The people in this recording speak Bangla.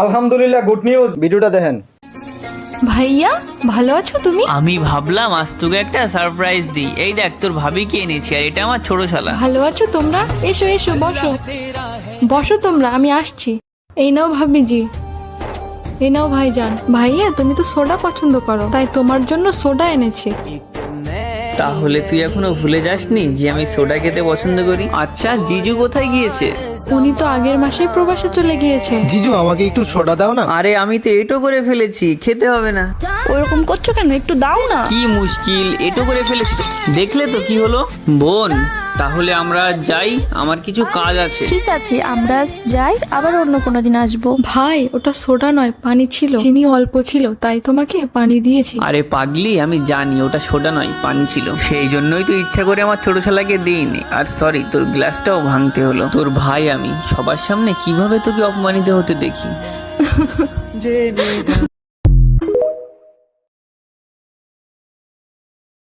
আলহামদুলিল্লাহ, গুড নিউজ। ভিডিওটা দেখেন। ভাইয়া ভালো আছো তুমি? আমি ভাবলাম আজ তোকে একটা সারপ্রাইজ দিই। এই দেখ তোর ভাবিকে এনেছি, আর এটা আমার ছোট শালা। ভালো আছো তোমরা? এসো এসো বসো বসো তোমরা, আমি আসছি। এই নাও ভাবিজি, এই নাও ভাইজান। ভাইয়া তুমি তো সোডা পছন্দ করো, তাই তোমার জন্য সোডা এনেছি। তাহলে তুই এখনো ভুলে যাসনি যে আমি সোডা খেতে পছন্দ করি? আচ্ছা, জিজু কোথায় গিয়েছে? উনি তো আগের মাসেই প্রবাসে চলে গিয়েছে। জিজু, আমাকে একটু সোডা দাও না। আরে আমি তো এটো করে ফেলেছি, খেতে হবে না। ওরকম করছো কেন? একটু দাও না। কি মুশকিল, এটো করে ফেলেছি তো। দেখলে তো কি হলো। বোন, তাহলে আমরা যাই, আমার কিছু কাজ আছে। ঠিক আছে, আমরা আজ যাই, আবার অন্য কোনো দিন আসবো। ভাই ওটা সোডা নয়, পানি ছিল, চিনি অল্প ছিল, তাই তোমাকে পানি দিয়েছি। আরে পাগলি, আমি জানি ওটা সোডা নয়, পানি ছিল। সেই জন্যই তো ইচ্ছা করে আমার ছোট শালাকে দিইনি। আর সরি, তোর গ্লাসটাও ভাঙতে হলো। তোর ভাই আমি, সবার সামনে কিভাবে তোকে অপমানিত হতে দেখি।